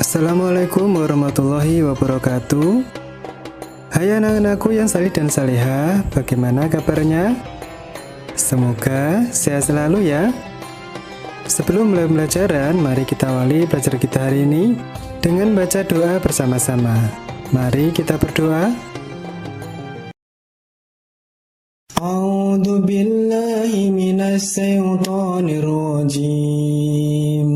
Assalamualaikum warahmatullahi wabarakatuh. Hai anak-anakku yang salih dan salihah, bagaimana kabarnya? Semoga sehat selalu ya. Sebelum mulai pelajaran, mari kita awali pelajaran kita hari ini dengan baca doa bersama-sama. Mari kita berdoa. A'udzu billahi minasy syaithanir rajim.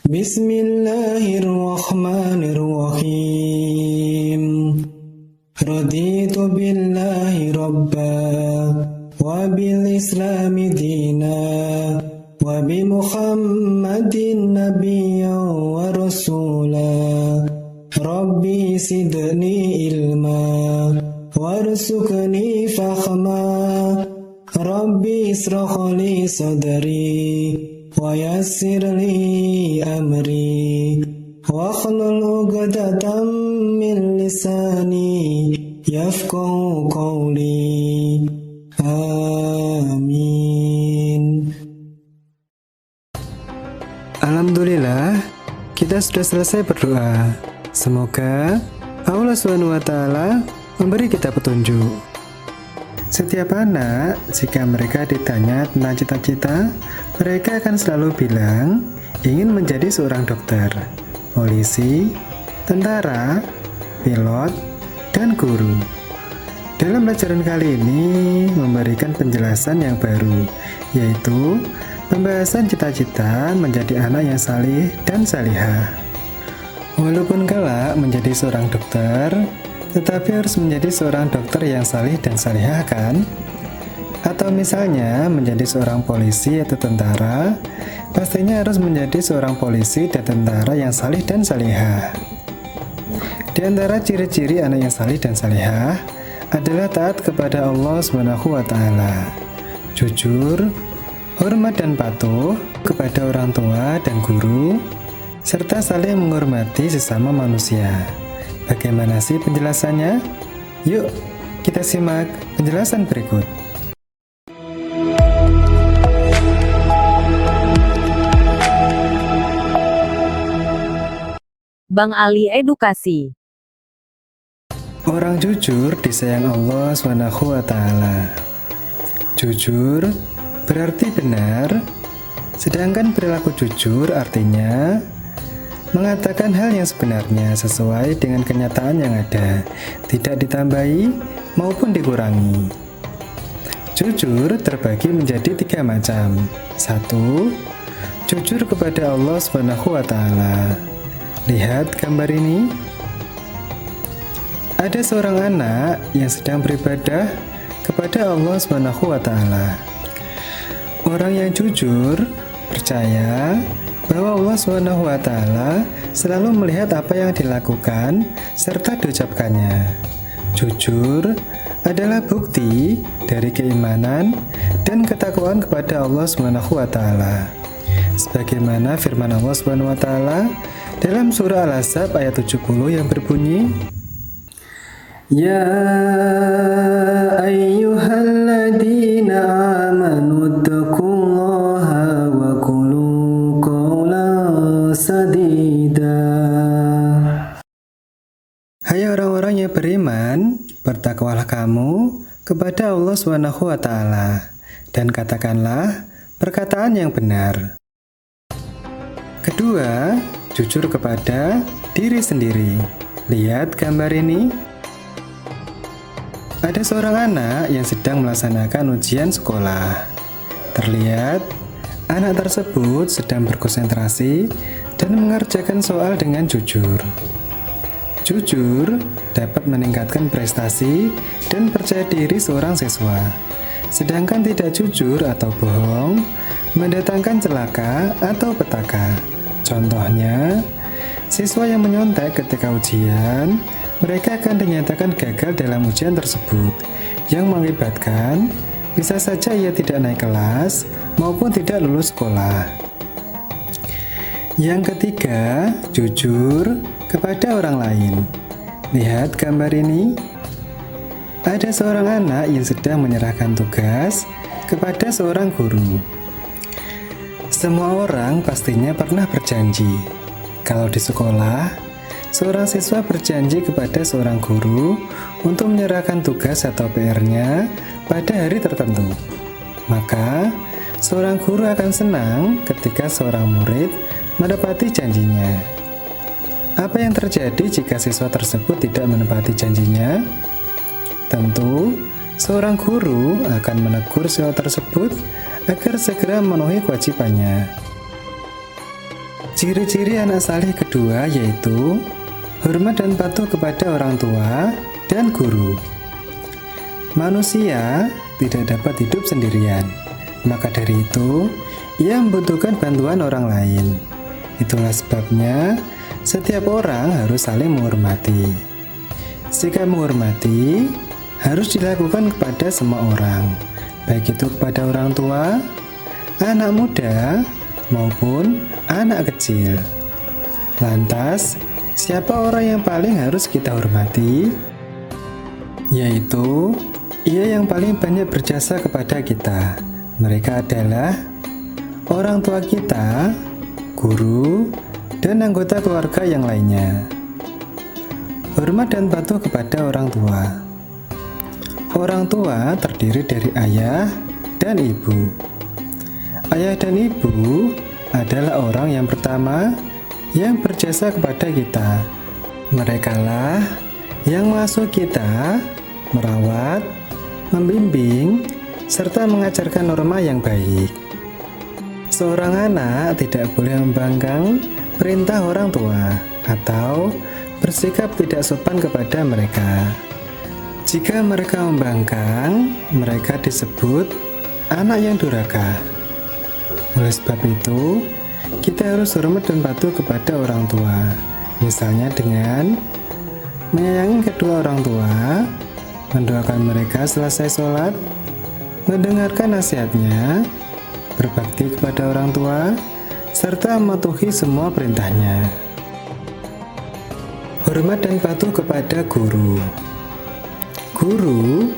Bismillahirrahmanirrahim. Raditu billahi rabba wa bil islami dina wa bi Muhammadin nabiyyan wa rasula. Rabbi sidni ilma warzuqni fahma. Rabbi israh li sadri wa yassir li amri wa hlul 'uqdatam min lisani yafqahu qawli. Amin. Alhamdulillah, kita sudah selesai berdoa. Semoga Allah SWT memberi kita petunjuk. Setiap anak, jika mereka ditanya tentang cita-cita, mereka akan selalu bilang ingin menjadi seorang dokter, polisi, tentara, pilot, dan guru. Dalam pelajaran kali ini memberikan penjelasan yang baru, yaitu pembahasan cita-cita menjadi anak yang salih dan salihah. Walaupun kelak menjadi seorang dokter, tetapi harus menjadi seorang dokter yang salih dan salihah kan? Atau misalnya menjadi seorang polisi atau tentara, pastinya harus menjadi seorang polisi dan tentara yang salih dan salihah. Di antara ciri-ciri anak yang salih dan salihah adalah taat kepada Allah SWT, jujur, hormat dan patuh kepada orang tua dan guru, serta saling menghormati sesama manusia. Bagaimana sih penjelasannya? Yuk, kita simak penjelasan berikut. Bang Ali Edukasi. Orang jujur disayang Allah SWT. Jujur berarti benar, sedangkan perilaku jujur artinya mengatakan hal yang sebenarnya sesuai dengan kenyataan yang ada, tidak ditambahi maupun dikurangi. Jujur terbagi menjadi 3 macam. 1. Jujur kepada Allah SWT. Lihat gambar ini. Ada seorang anak yang sedang beribadah kepada Allah SWT. Orang yang jujur percaya bahwa Allah SWT selalu melihat apa yang dilakukan serta diucapkannya. Jujur adalah bukti dari keimanan dan ketakwaan kepada Allah SWT. Sebagaimana firman Allah SWT dalam surah Al-Ahzab ayat 70 yang berbunyi, Ya ayyuhalladzina amanu taqullaha wa qulu qawlan sadida. Hai orang-orang yang beriman, bertakwalah kamu kepada Allah SWT dan katakanlah perkataan yang benar. Kedua, jujur kepada diri sendiri. Lihat gambar ini. Ada seorang anak yang sedang melaksanakan ujian sekolah. Terlihat anak tersebut sedang berkonsentrasi dan mengerjakan soal dengan jujur. Jujur dapat meningkatkan prestasi dan percaya diri seorang siswa. Sedangkan tidak jujur atau bohong mendatangkan celaka atau petaka. Contohnya, siswa yang menyontek ketika ujian, mereka akan dinyatakan gagal dalam ujian tersebut, yang mengakibatkan bisa saja ia tidak naik kelas maupun tidak lulus sekolah. Yang ketiga, jujur kepada orang lain. Lihat gambar ini. Ada seorang anak yang sedang menyerahkan tugas kepada seorang guru. Semua orang pastinya pernah berjanji, Kalau di sekolah, seorang siswa berjanji kepada seorang guru untuk menyerahkan tugas atau PR-nya pada hari tertentu. Maka, seorang guru akan senang ketika seorang murid menepati janjinya. Apa yang terjadi jika siswa tersebut tidak menepati janjinya? Tentu, seorang guru akan menegur siswa tersebut agar segera memenuhi kewajibannya. Ciri-ciri anak saleh kedua yaitu hormat dan patuh kepada orang tua dan guru. Manusia tidak dapat hidup sendirian, maka dari itu ia membutuhkan bantuan orang lain. Itulah sebabnya setiap orang harus saling menghormati. Sikap menghormati harus dilakukan kepada semua orang, baik itu kepada orang tua, anak muda, maupun anak kecil. Lantas, siapa orang yang paling harus kita hormati? Yaitu, ia yang paling banyak berjasa kepada kita. Mereka adalah orang tua kita, guru, dan anggota keluarga yang lainnya. Hormat dan patuh kepada orang tua. Orang tua terdiri dari ayah dan ibu. Ayah dan ibu adalah orang yang pertama yang berjasa kepada kita. Merekalah yang mengasuh kita, merawat, membimbing, serta mengajarkan norma yang baik. Seorang anak tidak boleh membangkang perintah orang tua atau bersikap tidak sopan kepada mereka. Jika mereka membangkang, mereka disebut anak yang durhaka. Oleh sebab itu, kita harus hormat dan patuh kepada orang tua. Misalnya dengan menyayangi kedua orang tua, mendoakan mereka selesai sholat, mendengarkan nasihatnya, berbakti kepada orang tua, serta mematuhi semua perintahnya. Hormat dan patuh kepada guru. Guru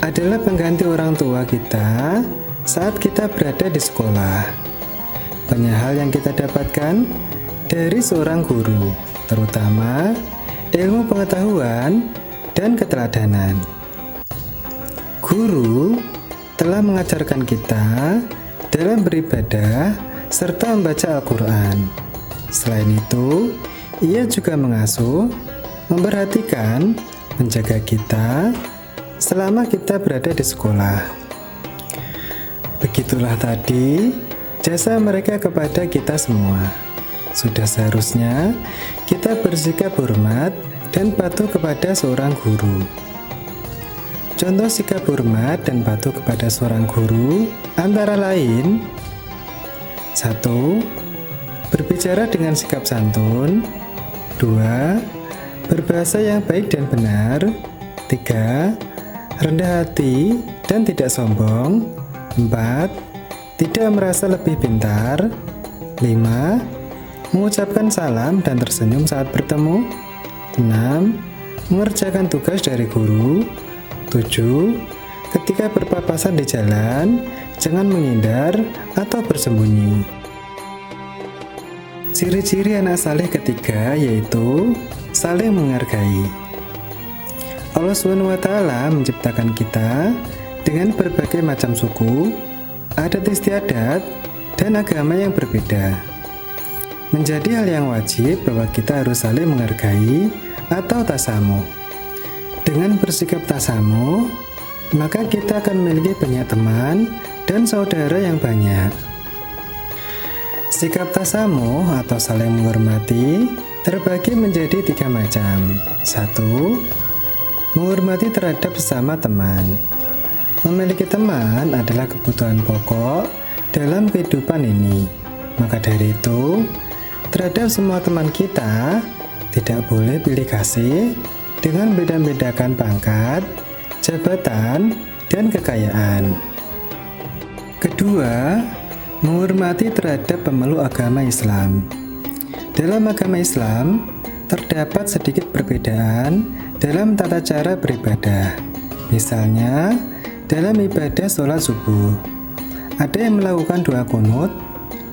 adalah pengganti orang tua kita saat kita berada di sekolah. Banyak hal yang kita dapatkan dari seorang guru, terutama ilmu pengetahuan dan keteladanan. Guru telah mengajarkan kita dalam beribadah serta membaca Al-Quran. Selain itu, ia juga mengasuh, memperhatikan, menjaga kita selama kita berada di sekolah. Begitulah tadi jasa mereka kepada kita semua. Sudah seharusnya kita bersikap hormat dan patuh kepada seorang guru. Contoh sikap hormat dan patuh kepada seorang guru antara lain: 1. Berbicara dengan sikap santun. 2. Berbahasa yang baik dan benar. 3. Rendah hati dan tidak sombong. 4. Tidak merasa lebih pintar. 5. Mengucapkan salam dan tersenyum saat bertemu. 6. Mengerjakan tugas dari guru. 7. Ketika berpapasan di jalan, jangan menghindar atau bersembunyi. Ciri-ciri anak saleh ketiga yaitu saling menghargai. Allah SWT menciptakan kita dengan berbagai macam suku, adat istiadat, dan agama yang berbeda. Menjadi hal yang wajib bahwa kita harus saling menghargai atau tasamuh. Dengan bersikap tasamuh, maka kita akan memiliki banyak teman dan saudara yang banyak. Sikap tasamuh atau saling menghormati terbagi menjadi 3 macam. 1. Menghormati terhadap sesama teman. Memiliki teman adalah kebutuhan pokok dalam kehidupan ini. Maka dari itu, terhadap semua teman kita, tidak boleh pilih kasih dengan beda-bedakan pangkat, jabatan, dan kekayaan. Kedua, menghormati terhadap pemeluk agama Islam. Dalam agama Islam, terdapat sedikit perbedaan dalam tata cara beribadah. Misalnya, dalam ibadah sholat subuh, ada yang melakukan doa kunut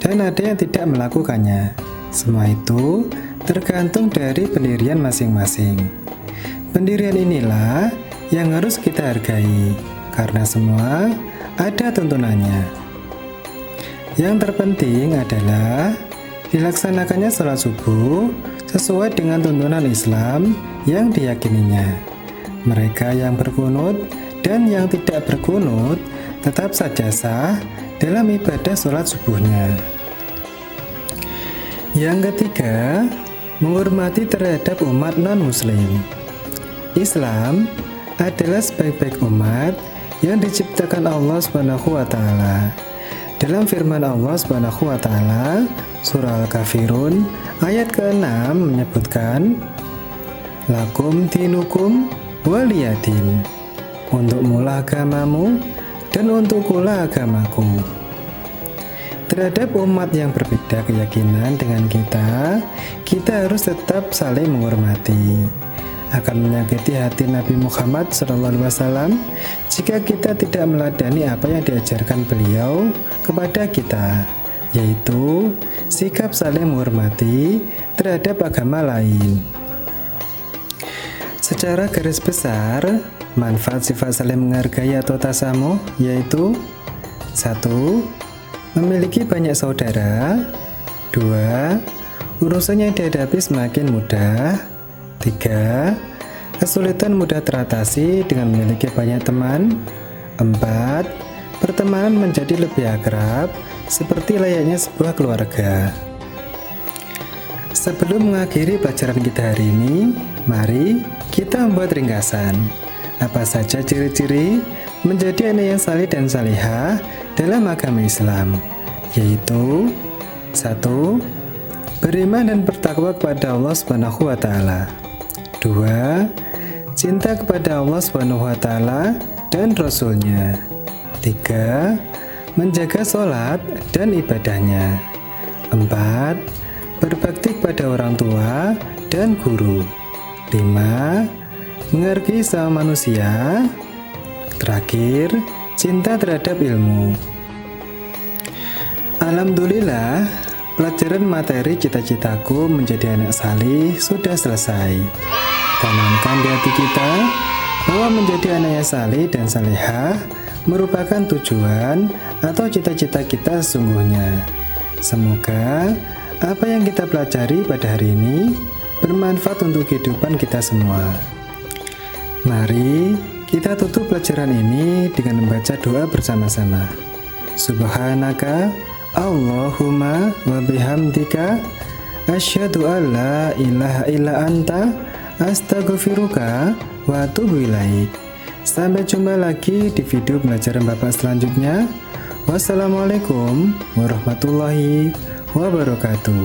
dan ada yang tidak melakukannya. Semua itu tergantung dari pendirian masing-masing. Pendirian inilah yang harus kita hargai, karena semua ada tuntunannya. Yang terpenting adalah dilaksanakannya sholat subuh sesuai dengan tuntunan Islam yang diyakininya. Mereka yang berkunut dan yang tidak berkunut tetap saja sah dalam ibadah sholat subuhnya. Yang ketiga, menghormati terhadap umat non-muslim. Islam adalah sebaik-baik umat yang diciptakan Allah SWT. Dalam firman Allah SWT, surah Al-Kafirun ayat ke-6 menyebutkan, Lakum dinukum waliyadin, untukmulah agamamu dan untukkulah agamaku. Terhadap umat yang berbeda keyakinan dengan kita harus tetap saling menghormati. Akan menyakiti hati Nabi Muhammad SAW jika kita tidak meladani apa yang diajarkan beliau kepada kita, yaitu sikap saling menghormati terhadap agama lain. Secara garis besar, manfaat sifat saling menghargai atau tasamuh yaitu 1. Memiliki banyak saudara. 2. Urusan yang dihadapi semakin mudah. 3. Kesulitan mudah teratasi dengan memiliki banyak teman. 4. Pertemanan menjadi lebih akrab seperti layaknya sebuah keluarga. Sebelum mengakhiri pelajaran kita hari ini, mari kita membuat ringkasan. Apa saja ciri-ciri menjadi anak yang saleh dan salihah dalam agama Islam, yaitu 1. Beriman dan bertakwa kepada Allah SWT. 2. Cinta kepada Allah SWT dan Rasul-Nya. 3. Menjaga sholat dan ibadahnya. 4. Berbakti kepada orang tua dan guru. 5. Menghargai sama manusia. Terakhir, cinta terhadap ilmu. Alhamdulillah, pelajaran materi cita-citaku menjadi anak salih sudah selesai. Tanamkan di hati kita bahwa menjadi anak yang salih dan salihah merupakan tujuan atau cita-cita kita sesungguhnya. Semoga apa yang kita pelajari pada hari ini bermanfaat untuk kehidupan kita semua. Mari kita tutup pelajaran ini dengan membaca doa bersama-sama. Subhanaka Allahumma wa bihamdika asyhadu an la ilaha illa anta astaghfiruka wa atubu ilaik. Sampai jumpa lagi di video pelajaran Bapak selanjutnya. Wassalamualaikum warahmatullahi wabarakatuh.